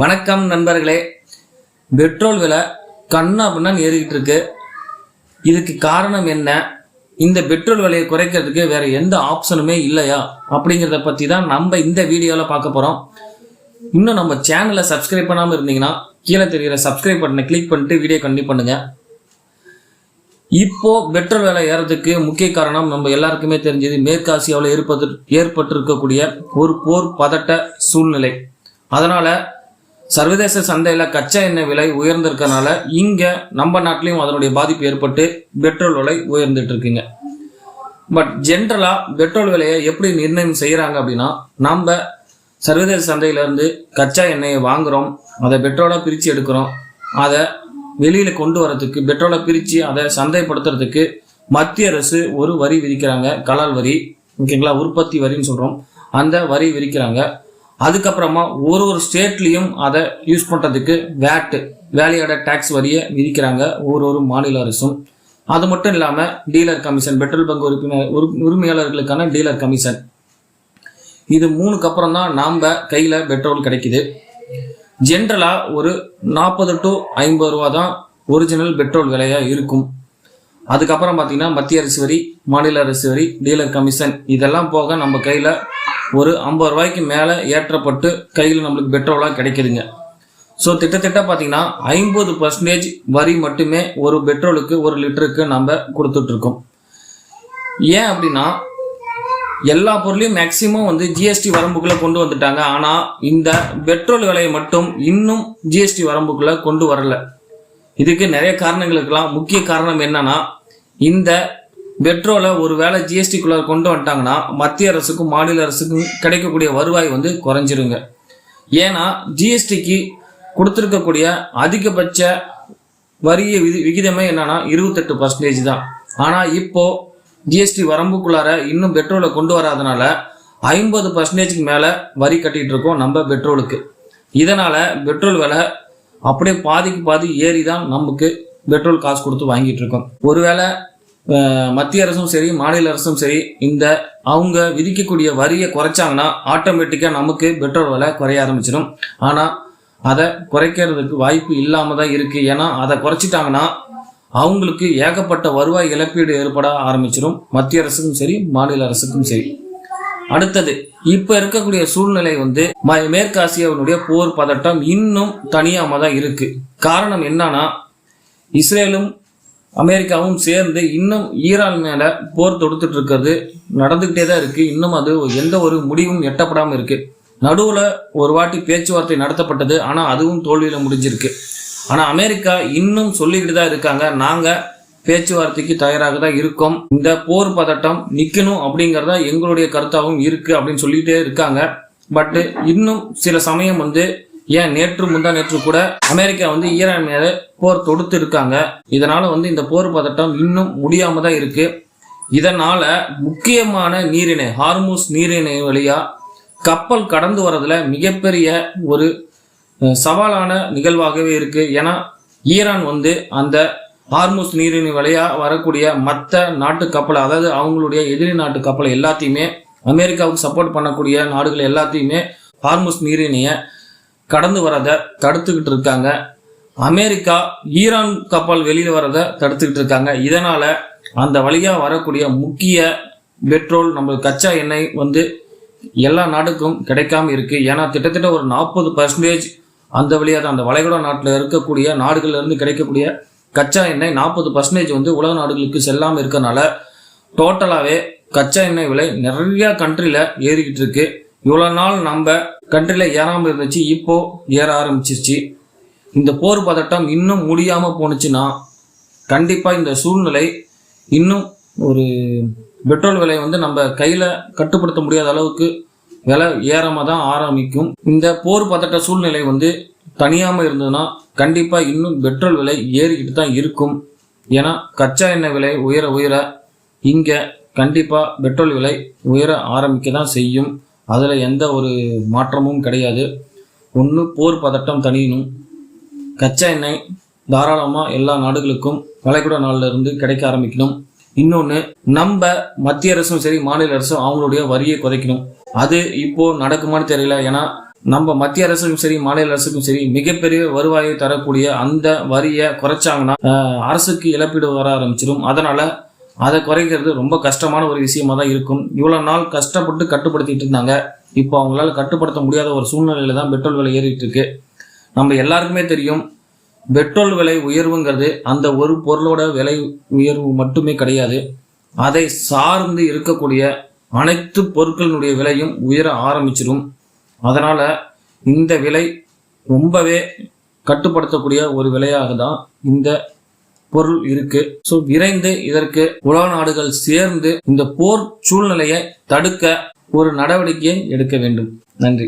வணக்கம் நண்பர்களே. பெட்ரோல் விலை கண்ணா பின்னான்னு ஏறிக்கிட்டு இருக்கு. இதுக்கு காரணம் என்ன? இந்த பெட்ரோல் விலையை குறைக்கிறதுக்கு வேற எந்த ஆப்ஷனுமே இல்லையா அப்படிங்கிறத பற்றி தான் நம்ம இந்த வீடியோவில் பார்க்க போகிறோம். இன்னும் நம்ம சேனலை சப்ஸ்கிரைப் பண்ணாமல் இருந்தீங்கன்னா கீழே தெரிகிற சப்ஸ்கிரைப் பட்டனை கிளிக் பண்ணிட்டு வீடியோ கண்டினியூ பண்ணுங்க. இப்போ பெட்ரோல் விலை ஏறதுக்கு முக்கிய காரணம் நம்ம எல்லாருக்குமே தெரிஞ்சது மேற்காசியாவில் ஏற்பட்டிருக்கக்கூடிய ஒரு போர் பதட்ட சூழ்நிலை. அதனால சர்வதேச சந்தையில கச்சா எண்ணெய் விலை உயர்ந்திருக்கனால இங்க நம்ம நாட்டிலையும் அதனுடைய பாதிப்பு ஏற்பட்டு பெட்ரோல் விலை உயர்ந்துட்டு இருக்குங்க. பட் ஜென்ரலா பெட்ரோல் விலையை எப்படி நிர்ணயம் செய்யறாங்க அப்படின்னா, நம்ம சர்வதேச சந்தையில இருந்து கச்சா எண்ணெயை வாங்குறோம், அதை பெட்ரோலா பிரிச்சு எடுக்கிறோம், அதை வெளியில கொண்டு வரதுக்கு பெட்ரோலை பிரிச்சு அதை சந்தைப்படுத்துறதுக்கு மத்திய அரசு ஒரு வரி விதிக்கிறாங்க, கலால் வரி, ஓகேங்களா, உற்பத்தி வரின்னு சொல்றோம். அந்த வரி விதிக்கிறாங்க. அதுக்கப்புறமா ஒரு ஸ்டேட்லயும் அதை யூஸ் பண்றதுக்கு வேல்யூ ஆடட் டாக்ஸ் வரியை விதிக்கிறாங்க ஒரு மாநில அரசும். அது மட்டும் இல்லாம டீலர் கமிஷன், பெட்ரோல் பங்க் உரிமையாளர்களுக்கான டீலர் கமிஷன், இது மூணுக்கு அப்புறம் தான் நாம கையில பெட்ரோல் கிடைக்குது. ஜென்ரலா ஒரு 40 to 50 ரூபா தான் ஒரிஜினல் பெட்ரோல் விலையா இருக்கும். அதுக்கப்புறம் பார்த்தீங்கன்னா மத்திய அரசு வரி, மாநில அரசு வரி, டீலர் கமிஷன் இதெல்லாம் போக நம்ம கையில் ஒரு 50 ரூபாய்க்கு மேலே ஏற்றப்பட்டு கையில் நம்மளுக்கு பெட்ரோலாக கிடைக்குதுங்க. ஸோ திட்டத்திட்ட பார்த்தீங்கன்னா 50% வரி மட்டுமே ஒரு பெட்ரோலுக்கு 1 லிட்டருக்கு நம்ம கொடுத்துட்ருக்கோம். ஏன் அப்படின்னா எல்லா பொருளையும் மேக்சிமம் ஜிஎஸ்டி வரம்புக்குள்ளே கொண்டு வந்துட்டாங்க. ஆனால் இந்த பெட்ரோல் விலையை மட்டும் இன்னும் ஜிஎஸ்டி வரம்புக்குள்ளே கொண்டு வரல. இதுக்கு நிறைய காரணங்கள் இருக்கலாம். முக்கிய காரணம் என்னன்னா, இந்த பெட்ரோலை ஒரு வேளை ஜிஎஸ்டிக்குள்ள கொண்டு வந்துட்டாங்கன்னா மத்திய அரசுக்கும் மாநில அரசுக்கும் கிடைக்கக்கூடிய வருவாய் குறைஞ்சிருங்க. ஏன்னா ஜிஎஸ்டிக்கு கொடுத்துருக்கக்கூடிய அதிகபட்ச வரிய விகிதமே என்னன்னா 28% தான். ஆனா இப்போ ஜிஎஸ்டி வரம்புக்குள்ளார இன்னும் பெட்ரோலை கொண்டு வராதனால 50%க்கு மேல வரி கட்டிட்டு இருக்கோம் நம்ம பெட்ரோலுக்கு. இதனால பெட்ரோல் விலை அப்படியே பாதிக்கு பாதி ஏறி தான் நமக்கு பெட்ரோல் காசு கொடுத்து வாங்கிட்டு இருக்கோம். ஒருவேளை மத்திய அரசும் சரி மாநில அரசும் சரி இந்த அவங்க விதிக்கக்கூடிய வரியை குறைச்சாங்கன்னா ஆட்டோமேட்டிக்கா நமக்கு பெட்ரோல் விலை குறைய ஆரம்பிச்சிடும். ஆனா அதை குறைக்கிறதுக்கு வாய்ப்பு இல்லாம தான் இருக்கு. ஏன்னா அதை குறைச்சிட்டாங்கன்னா அவங்களுக்கு ஏகப்பட்ட வருவாய் இழப்பீடு ஏற்பட ஆரம்பிச்சிடும், மத்திய அரசுக்கும் சரி மாநில அரசுக்கும் சரி. அடுத்தது, இப்ப இருக்கக்கூடிய சூழ்நிலை மேற்காசியாவினுடைய போர் பதட்டம் இன்னும் தனியாம தான் இருக்கு. காரணம் என்னன்னா, இஸ்ரேலும் அமெரிக்காவும் சேர்ந்து இன்னும் ஈரான் மேல போர் தொடுத்துட்டு இருக்கிறது நடந்துகிட்டே தான் இருக்கு. இன்னும் அது எந்த ஒரு முடிவும் எட்டப்படாம இருக்கு. நடுவுல ஒரு வாட்டி பேச்சுவார்த்தை நடத்தப்பட்டது, ஆனா அதுவும் தோல்வியில முடிஞ்சிருக்கு. ஆனா அமெரிக்கா இன்னும் சொல்லிக்கிட்டு தான் இருக்காங்க, நாங்க பேச்சுவார்த்தைக்கு தயாராக தான் இருக்கோம், இந்த போர் பதட்டம் நிக்கணும் அப்படிங்கறதா எங்களுடைய கருத்தாகவும் இருக்கு அப்படின்னு சொல்லிட்டே இருக்காங்க. பட் இன்னும் சில சமயம் ஏன் முந்தா நேற்று கூட அமெரிக்கா ஈரான் மேல போர் தொடுத்து இருக்காங்க. இதனால இந்த போர் பதட்டம் இன்னும் முடியாம தான் இருக்கு. இதனால முக்கியமான நீரிணை, ஹார்முஸ் நீரிணை வழியா கப்பல் கடந்து வரதுல மிகப்பெரிய ஒரு சவாலான நிகழ்வாகவே இருக்கு. ஏன்னா ஈரான் அந்த ஹார்முஸ் நீரிணை வழியா வரக்கூடிய மற்ற நாட்டு கப்பல், அதாவது அவங்களுடைய எதிரி நாட்டு கப்பல் எல்லாத்தையுமே, அமெரிக்காவுக்கு சப்போர்ட் பண்ணக்கூடிய நாடுகள் எல்லாத்தையுமே ஹார்முஸ் நீரிணைய கடந்து வரதை தடுத்துக்கிட்டு இருக்காங்க. அமெரிக்கா ஈரான் கப்பல் வெளியில வரதை தடுத்துக்கிட்டு இருக்காங்க. இதனால அந்த வழியா வரக்கூடிய முக்கிய பெட்ரோல், நம்ம கச்சா எண்ணெய் எல்லா நாடுக்கும் கிடைக்காம இருக்கு. ஏன்னா கிட்டத்தட்ட ஒரு 40% அந்த வழியா தான், அந்த வளைகுடா நாட்டில் இருக்கக்கூடிய நாடுகள்ல இருந்து கிடைக்கக்கூடிய கச்சா எண்ணெய் 40% உலக நாடுகளுக்கு செல்லாம இருக்கனால டோட்டலாவே கச்சா எண்ணெய் விலை நிறைய கண்ட்ரில ஏறிக்கிட்டு இருக்கு. இவ்வளவு நாள் நம்ம கண்ட்ரில ஏறாம இருந்துச்சு, இப்போ ஏற ஆரம்பிச்சிருச்சு. இந்த போர் பதட்டம் இன்னும் முடியாம போனுச்சுன்னா கண்டிப்பா இந்த சூழ்நிலை இன்னும் ஒரு பெட்ரோல் விலை நம்ம கையில கட்டுப்படுத்த முடியாத அளவுக்கு விலை ஏறாம தான் ஆரம்பிக்கும். இந்த போர் பதட்ட சூழ்நிலை தனியாம இருந்ததுன்னா கண்டிப்பா இன்னும் பெட்ரோல் விலை ஏறிக்கிட்டு தான் இருக்கும். ஏன்னா கச்சா எண்ணெய் விலை உயர உயர இங்க கண்டிப்பா பெட்ரோல் விலை உயர ஆரம்பிக்க தான் செய்யும். அதுல எந்த ஒரு மாற்றமும் கிடையாது. ஒன்று போர் பதட்டம் தனியணும், கச்சா எண்ணெய் தாராளமா எல்லா நாடுகளுக்கும் வளைகுடா நாடுல இருந்து கிடைக்க ஆரம்பிக்கணும். இன்னொன்னு, நம்ம மத்திய அரசும் சரி மாநில அரசும் அவங்களுடைய வரியை குறைக்கணும். அது இப்போ நடக்குமான்னு தெரியல. ஏன்னா நம்ம மத்திய அரசுக்கும் சரி மாநில அரசுக்கும் சரி மிகப்பெரிய வருவாயை தரக்கூடிய அந்த வரியை குறைச்சாங்கன்னா அரசுக்கு இழப்பீடு வர ஆரம்பிச்சிடும். அதனால அதை குறைக்கிறது ரொம்ப கஷ்டமான ஒரு விஷயமா தான் இருக்கும். இவ்வளவு நாள் கஷ்டப்பட்டு கட்டுப்படுத்திட்டு இருந்தாங்க. இப்போ அவங்களால கட்டுப்படுத்த முடியாத ஒரு சூழ்நிலையில தான் பெட்ரோல் விலை ஏறிட்டு இருக்கு. நம்ம எல்லாருக்குமே தெரியும், பெட்ரோல் விலை உயர்வுங்கிறது அந்த ஒரு பொருளோட விலை உயர்வு மட்டுமே கிடையாது. அதை சார்ந்து இருக்கக்கூடிய அனைத்து பொருட்களினுடைய விலையும் உயர ஆரம்பிச்சிடும். அதனால இந்த விலை ரொம்பவே கட்டுப்படுத்தக்கூடிய ஒரு விலையாக தான் இந்த பொருள் இருக்கு. ஸோ விரைந்து இதற்கு உலக நாடுகள் சேர்ந்து இந்த போர் சூழ்நிலையை தடுக்க ஒரு நடவடிக்கையை எடுக்க வேண்டும். நன்றி.